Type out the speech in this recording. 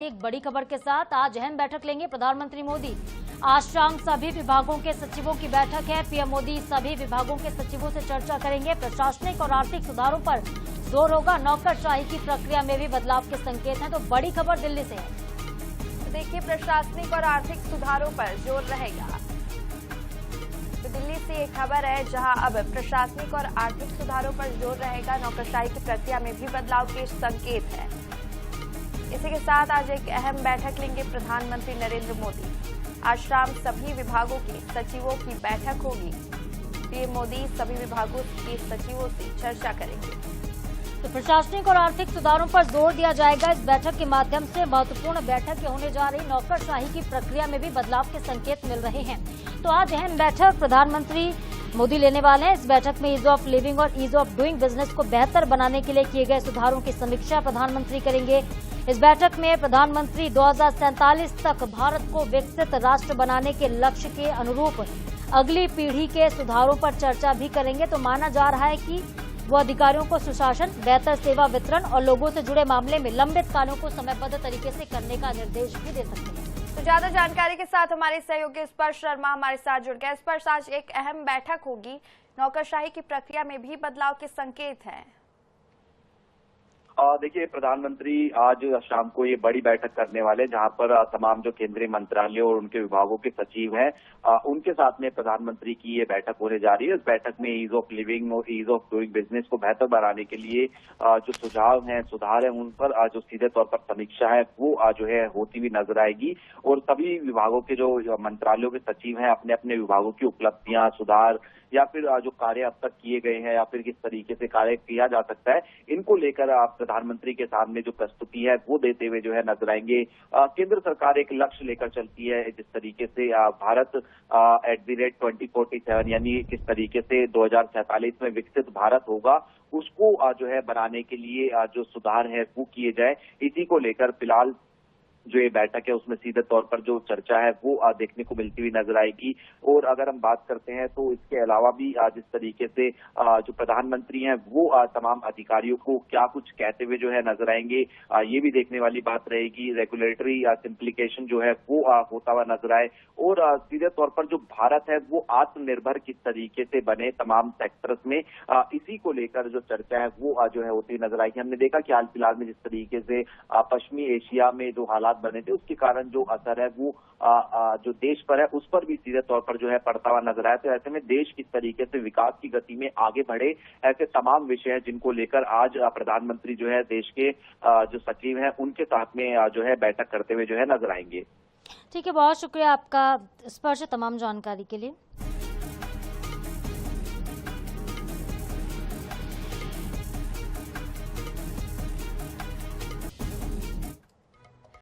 एक बड़ी खबर के साथ आज अहम बैठक लेंगे प्रधानमंत्री मोदी। आज शाम सभी विभागों के सचिवों की बैठक है। पीएम मोदी सभी विभागों के सचिवों से चर्चा करेंगे। प्रशासनिक और आर्थिक सुधारों पर जोर होगा। नौकरशाही की प्रक्रिया में भी बदलाव के संकेत हैं। तो बड़ी खबर दिल्ली से है। तो देखिए, प्रशासनिक और आर्थिक सुधारों पर जोर रहेगा। तो दिल्ली से एक खबर है जहां अब प्रशासनिक और आर्थिक सुधारों पर जोर रहेगा। नौकरशाही की प्रक्रिया में भी बदलाव के संकेत है। इसी के साथ आज एक अहम बैठक लेंगे प्रधानमंत्री नरेंद्र मोदी। आज शाम सभी विभागों के सचिवों की बैठक होगी। पीएम मोदी सभी विभागों के सचिवों से चर्चा करेंगे। तो प्रशासनिक और आर्थिक सुधारों पर जोर दिया जाएगा। इस बैठक के माध्यम से महत्वपूर्ण बैठक होने जा रही नौकरशाही की प्रक्रिया में भी बदलाव के संकेत मिल रहे हैं। तो आज अहम बैठक प्रधानमंत्री मोदी लेने वाले हैं। इस बैठक में ईज ऑफ लिविंग और ईज ऑफ डूइंग बिजनेस को बेहतर बनाने के लिए किए गए सुधारों की समीक्षा प्रधानमंत्री करेंगे। इस बैठक में प्रधानमंत्री 2047 तक भारत को विकसित राष्ट्र बनाने के लक्ष्य के अनुरूप अगली पीढ़ी के सुधारों पर चर्चा भी करेंगे। तो माना जा रहा है कि वो अधिकारियों को सुशासन, बेहतर सेवा वितरण और लोगों से जुड़े मामले में लंबित कार्यों को समयबद्ध तरीके से करने का निर्देश भी दे सकते हैं। तो ज्यादा जानकारी के साथ हमारे सहयोगी स्पर्श शर्मा हमारे साथ जुड़ गए। स्पर्श, आज एक अहम बैठक होगी। नौकरशाही की प्रक्रिया में भी बदलाव के संकेत हैं। देखिए, प्रधानमंत्री आज शाम को ये बड़ी बैठक करने वाले, जहां पर तमाम जो केंद्रीय मंत्रालयों और उनके विभागों के सचिव हैं, उनके साथ में प्रधानमंत्री की ये बैठक होने जा रही है। इस बैठक में ईज ऑफ लिविंग और ईज ऑफ डूइंग बिजनेस को बेहतर बनाने के लिए जो सुझाव हैं, सुधार हैं, उन पर जो सीधे तौर पर समीक्षा है वो जो है होती हुई नजर आएगी। और सभी विभागों के जो मंत्रालयों के सचिव हैं अपने अपने विभागों की उपलब्धियां, सुधार या फिर जो कार्य अब तक किए गए हैं या फिर किस तरीके से कार्य किया जा सकता है, इनको लेकर प्रधानमंत्री के सामने जो प्रस्तुति है वो देते हुए जो है नजर आएंगे। केंद्र सरकार एक लक्ष्य लेकर चलती है, जिस तरीके से भारत @2047 यानी किस तरीके से 2047 में विकसित भारत होगा, उसको जो है बनाने के लिए जो सुधार है वो किए जाए। इसी को लेकर फिलहाल जो ये बैठक है उसमें सीधे तौर पर जो चर्चा है वो देखने को मिलती हुई नजर आएगी। और अगर हम बात करते हैं तो इसके अलावा भी जिस तरीके से जो प्रधानमंत्री हैं वो तमाम अधिकारियों को क्या कुछ कहते हुए जो है नजर आएंगे, ये भी देखने वाली बात रहेगी। रेगुलेटरी सिंप्लीकेशन जो है वो होता हुआ नजर आए और सीधे तौर पर जो भारत है वो आत्मनिर्भर किस तरीके से बने तमाम सेक्टर्स में, इसी को लेकर जो चर्चा है वो जो है होती हुई नजर आएगी। हमने देखा कि हाल फिलहाल में जिस तरीके से पश्चिमी एशिया में जो हालात बने थे उसके कारण जो असर है वो जो देश पर है उस पर भी सीधे तौर पर जो है पड़ता हुआ नजर आया। तो ऐसे में देश किस तरीके से विकास की गति में आगे बढ़े, ऐसे तमाम विषय हैं जिनको लेकर आज प्रधानमंत्री जो है देश के जो सचिव हैं उनके साथ में जो है बैठक करते हुए जो है नजर आएंगे। ठीक है, बहुत शुक्रिया आपका स्पर्श तमाम जानकारी के लिए।